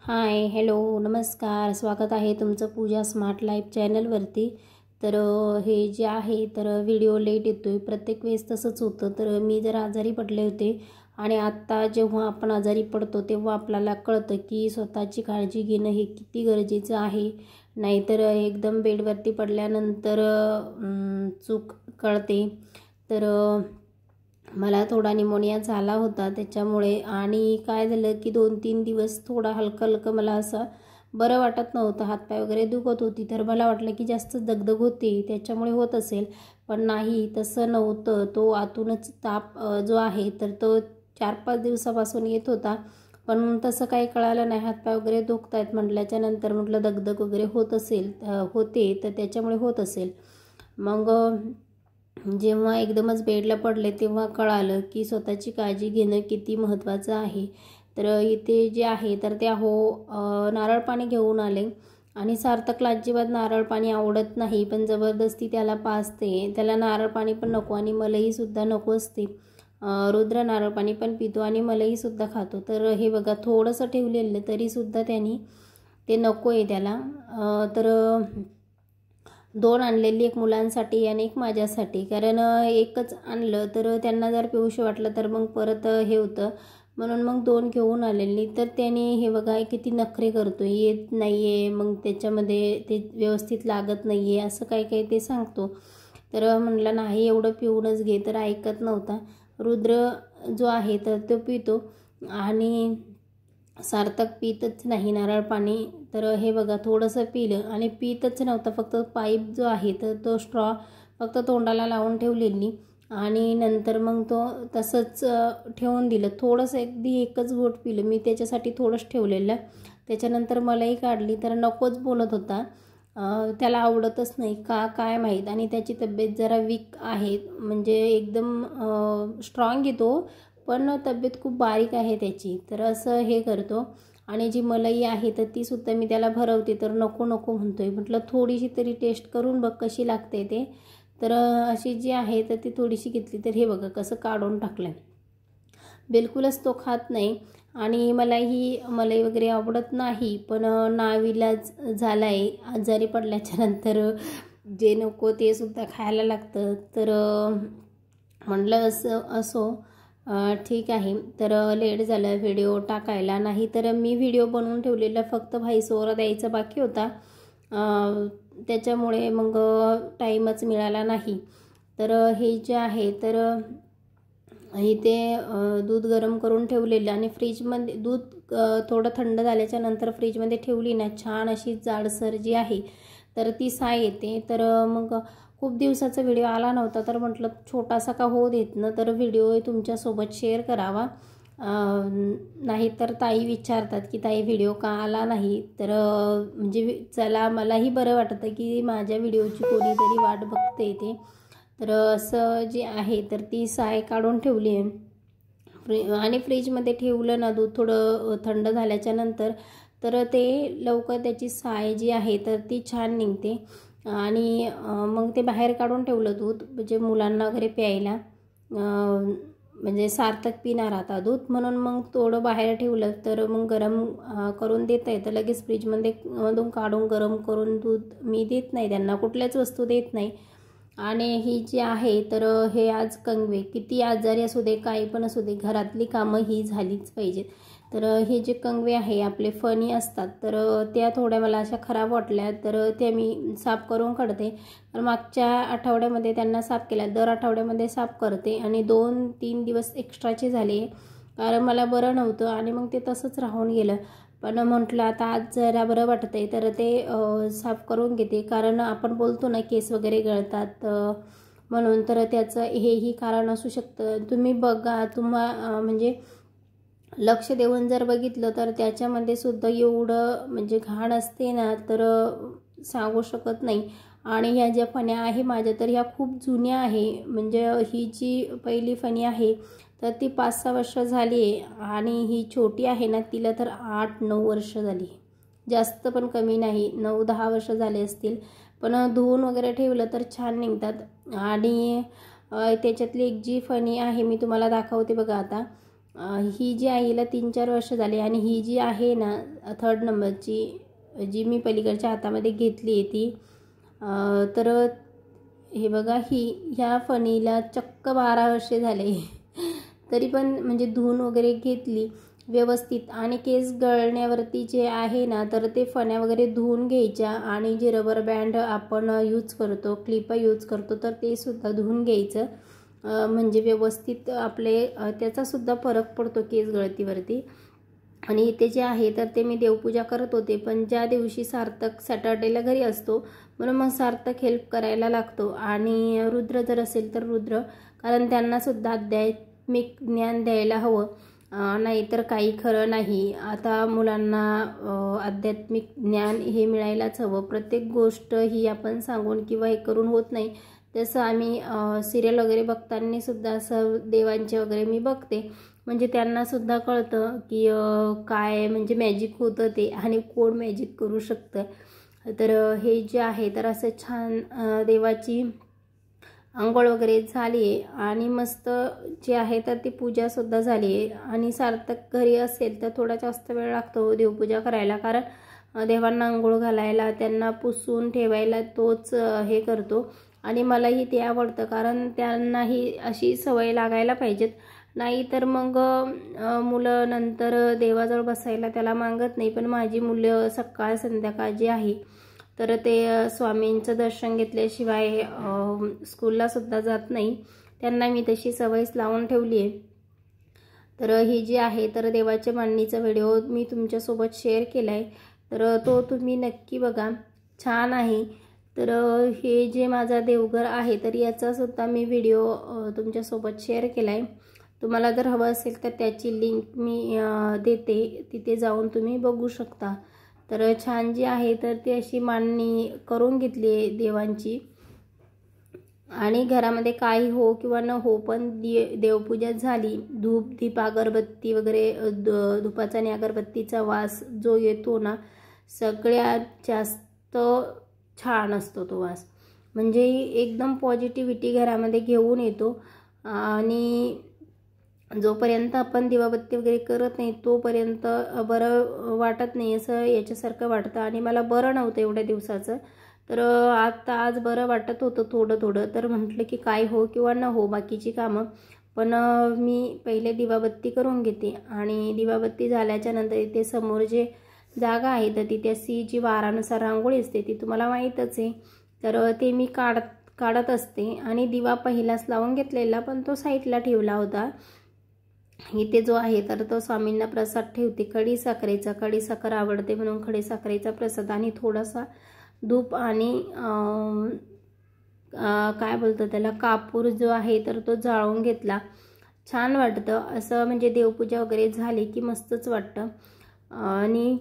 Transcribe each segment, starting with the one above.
Hi hello नमस्कार, स्वागत आहे तुमचं पूजा स्मार्ट लाईफ चॅनलवरती। तर हे जे आहे तर व्हिडिओ लेट येतोय, प्रत्येक वेळेस तसंच होतं। तर मी जर आजारी पडले होते आणि आत्ता जेव्हा आपण आजारी पडतो तेव्हा आपल्याला कळतं की स्वतःची काळजी घेणं हे किती गरजेचं आहे। नाहीतर एकदम बेडवरती पडल्यानंतर चूक कळते। तर मला थोडा निमोनिया झाला होता त्याच्यामुळे, आणि काय झालं की 2-3 दिवस थोडा हलकं मला असं बरं वाटत नव्हतं, हातपाय वगैरे दुखत होती। तर मला वाटलं की जास्त दगदग होते त्याच्यामुळे होत असेल, पण नाही, तसं नव्हतं। तो आतूनच ताप जो आहे तर तो 4-5 दिवसापासून येत होता, पण तसं काही कळालं नाही। हातपाय वगैरे दुखतायत म्हटल्याच्या नंतर म्हटलं दगदग वगैरे होत असेल, होते तर त्याच्यामुळे होत असेल। मग जेव्हा एकदमच बेडला पडले तेव्हा कळालं की स्वतःची काळजी घेणं किती महत्त्वाचं आहे। तर इथे जे आहे तर त्या नारळ पाणी घेऊन आले, आणि सार्थकला अजिबात नारळ पाणी आवडत नाही, पण जबरदस्ती त्याला पाजते। त्याला नारळ पाणी पण नको आणि मलईसुद्धा नको असते। रुद्र नारळ पाणी पण पितो आणि मलईसुद्धा खातो। तर हे बघा, थोडंसं ठेवलेलं तरीसुद्धा त्यांनी ते नको आहे त्याला। तर 2 आणलेली, एक मुलांसाठी आणि एक माझ्यासाठी, कारण एकच आणलं तर त्यांना जर पिऊशी वाटलं तर मग परत हे होतं, म्हणून मग 2 घेऊन आलेली। तर त्याने हे बघा किती नखरे करतोय, येत नाही आहे, मग त्याच्यामध्ये ते व्यवस्थित लागत नाही आहे असं काही ते सांगतो। तर म्हणलं नाही, एवढं पिऊनच घे, तर ऐकत नव्हता। रुद्र जो आहे तर तो पितो आणि सार्थक पितच नाही नारळ पाणी। तर हे बघा, थोडंसं पिलं आणि पितच नव्हता, फक्त पाईप जो आहे तर तो स्ट्रॉ फक्त तोंडाला लावून ठेवलेली, आणि नंतर मग तो तसंच ठेवून दिलं। थोडंसं अगदी एकच घोट पिलं मी, त्याच्यासाठी थोडंच ठेवलेलं। त्याच्यानंतर मलाही काढली, तर नकोच बोलत होता। त्याला आवडतच नाही का काय माहीत, आणि त्याची तब्येत जरा वीक आहे, म्हणजे एकदम स्ट्रॉंग येतो पण तब्येत खूप बारीक आहे त्याची। तर असं हे करतो, आणि जी मलई आहे तर ती सुद्धा मी त्याला भरवते, तर नको नको म्हणतोय। म्हटलं थोडीशी तरी टेस्ट करून बघ कशी लागते ते। तर अशी जी आहे तर ती थोडीशी घेतली, तर हे बघा कसं काढून टाकलं, बिलकुलच तो खात नाही। आणि मलाही मलई वगैरे आवडत नाही, पण नाविलाज झालाय, आजारी पडल्याच्या नंतर जे नको ते सुद्धा खायला लागतं। तर म्हटलं असो ठीक आहे। तर लेट झालं व्हिडिओ टाकायला, नाही तर मी व्हिडिओ बनवून ठेवलेला, फक्त व्हॉइस ओव्हर द्यायचा बाकी होता, त्याच्यामुळे मग टाईमच मिळाला नाही। तर हे जे आहे तर इथे दूध गरम करून ठेवलेलं, आणि फ्रीजमध्ये दूध थोडं थंड झाल्याच्या नंतर फ्रीजमध्ये ठेवली ना, छान अशी जाडसर जी आहे तर ती साय येते। तर मग खूप दिवसाचा व्हिडिओ आला नव्हता, तर म्हटलं छोटासा का हो देत ना, तर व्हिडिओ तुमच्यासोबत शेअर करावा। नाही तर ताई विचारतात की ताई व्हिडिओ का आला नाही, तर म्हणजे चला, मलाही बरं वाटतं की माझ्या व्हिडिओची कोणीतरी वाट बघते ते। तर असं जे आहे तर ती साय काढून ठेवली आहे, आणि फ्रीजमध्ये ठेवलं ना दूध थोडं थंड झाल्याच्या नंतर, तर ते लवकर त्याची साय जी आहे तर ती छान निघते। आणि मग ते बाहेर काढून ठेवलं दूध, म्हणजे मुलांना वगैरे प्यायला, म्हणजे सार्थक पिणार आता दूध, म्हणून मग थोडं बाहेर ठेवलं, तर मग गरम करून देता येतं लगेच। फ्रीजमध्ये मधून काढून गरम करून दूध मी देत नाही त्यांना, कुठल्याच वस्तू देत नाही। आणि ही जी आहे तर हे आज कंगवे, किती आजारी असू दे काही पण असू दे, घरातली कामं ही झालीच पाहिजेत। तर हे जे कंगवे आहे आपले फणी असतात, तर त्या थोड्या मला अशा खराब वाटल्या, तर त्या मी साफ करून काढते। तर मागच्या आठवड्यामध्ये त्यांना साफ केल्या, दर आठवड्यामध्ये साफ करते, आणि 2-3 दिवस एक्स्ट्राचे झाले, कारण मला बरं नव्हतं आणि मग ते तसंच राहून गेलं। पण म्हटलं आता आज जरा बरं वाटतंय तर ते साफ करून घेते, कारण आपण बोलतो ना केस वगैरे गळतात म्हणून, तर त्याचं हेही कारण असू शकतं। तुम्ही बघा, म्हणजे लक्ष देऊन जर बघितलं तर त्याच्यामध्ये सुद्धा एवढं म्हणजे घाण असते ना, तर सांगू शकत नाही। आणि ह्या ज्या फण्या आहे माझ्या, तर ह्या खूप जुन्या आहे, म्हणजे ही जी पहिली फणी आहे तर ती 5-6 वर्ष झाली आहे, आणि ही छोटी आहे ना तिला तर 8-9 वर्ष झाली, जास्त पण कमी नाही, 9-10 वर्ष झाले असतील। पण धुवून वगैरे ठेवलं तर छान निघतात। आणि त्याच्यातली एक जी फणी आहे मी तुम्हाला दाखवते बघा आता, ही जी आहे हिला 3-4 वर्ष झाली आणि ही जी आहे ना 3rd नंबरची जी मी पलीकडच्या हातामध्ये घेतली आहे ती तर हे बघा ह्या फणीला चक्क 12 वर्षे झाले तरी पण म्हणजे धुवून वगैरे घेतली व्यवस्थित. आणि केस गळण्यावरती जे आहे ना तर ते फण्या वगैरे धुवून घ्यायच्या आणि जे रबर बँड आपण यूज करतो क्लिप यूज करतो तर ते सुद्धा धुवून घ्यायचं म्हणजे व्यवस्थित आपले त्याचासुद्धा फरक पडतो केस गळतीवरती. आणि इथे जे आहे तर ते मी देवपूजा करत होते पण ज्या दिवशी सार्थक सॅटर्डेला घरी असतो म्हणून मग सार्थक हेल्प करायला लागतो. आणि रुद्र जर असेल तर रुद्र, कारण त्यांनासुद्धा आध्यात्मिक ज्ञान द्यायला हवं नाहीतर काही खरं नाही. आता मुलांना आध्यात्मिक ज्ञान हे मिळायलाच हवं. प्रत्येक गोष्ट ही आपण सांगून किंवा हे करून होत नाही. तसं आम्ही सिरियल वगैरे बघताना सुद्धा असं देवांचे वगैरे मी बघते म्हणजे त्यांनासुद्धा कळतं की काय म्हणजे मॅजिक होतं ते आणि कोण मॅजिक करू शकतं. तर हे जे आहे तर असं छान देवाची अंघोळ वगैरे झाली आहे आणि मस्त जे आहे तर ती पूजासुद्धा झाली आहे. आणि सार्थक घरी असेल तर थोडा जास्त वेळ लागतो देवपूजा करायला, कारण देवांना अंघोळ घालायला त्यांना पुसून ठेवायला तोच हे करतो. आणि मलाही ते आवडतं कारण त्यांनाही अशी सवय लागायला पाहिजेत, नाही तर मग मुलं नंतर देवाजवळ बसायला त्याला मागत नाही. पण माझी मुलं सकाळ संध्याकाळ जी आहे तर ते स्वामींचं दर्शन घेतल्याशिवाय स्कूलला सुद्धा जात नाही. त्यांना मी तशी सवयच लावून ठेवली आहे. तर ही जी आहे तर देवाच्या मांडणीचा व्हिडिओ मी तुमच्यासोबत शेअर केला आहे तर तो तुम्ही नक्की बघा, छान आहे. तर हे जे माझा देवघर आहे तर याचासुद्धा मी व्हिडिओ तुमच्यासोबत शेअर केला आहे. तुम्हाला जर हवं असेल तर त्याची लिंक मी देते, तिथे जाऊन तुम्ही बघू शकता. तर छान जी आहे तर ती अशी मांडणी करून घेतली आहे देवांची. आणि घरामध्ये काही हो किंवा न हो पण देवपूजा झाली. धूप दीप अगरबत्ती वगैरे धुपाचा आणि अगरबत्तीचा वास जो येतो ना सगळ्यात जास्त छान असतो तो वास, म्हणजे एकदम पॉझिटिव्हिटी घरामध्ये घेऊन येतो. आणि जोपर्यंत आपण दिवाबत्ती वगैरे करत नाही तोपर्यंत बरं वाटत नाही, असं याच्यासारखं वाटतं. आणि मला बरं नव्हतं एवढ्या दिवसाचं, तर आज बरं वाटत होतं थोडं. तर म्हटलं की काय हो किंवा न हो बाकीची कामं, पण मी पहिले दिवाबत्ती करून घेते. आणि दिवाबत्ती झाल्याच्या नंतर इथे समोर जे जागा आहे तर तिथे अशी जी वारानुसार रांगोळी असते ती तुम्हाला माहीतच आहे, तर ते मी काढत असते. आणि दिवा पहिलाच लावून घेतलेला पण तो साईडला ठेवला होता. इथे जो आहे तर तो स्वामींना प्रसाद ठेवते खडीसाखरेचा. खडीसाखर आवडते म्हणून खडीसाखरेचा प्रसाद आणि थोडासा धूप आणि काय बोलतो त्याला कापूर जो आहे तर तो जाळून घेतला. छान वाटतं असं, म्हणजे देवपूजा वगैरे झाली की मस्तच वाटतं. आणि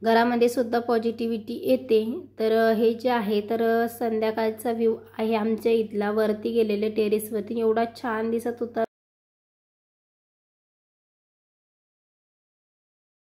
घरामध्ये सुद्धा पॉझिटिव्हिटी येते. तर हे जे आहे तर संध्याकाळचा व्ह्यू आहे आमच्या इथला. वरती गेलेले टेरेसवरती एवढा छान दिसत होता.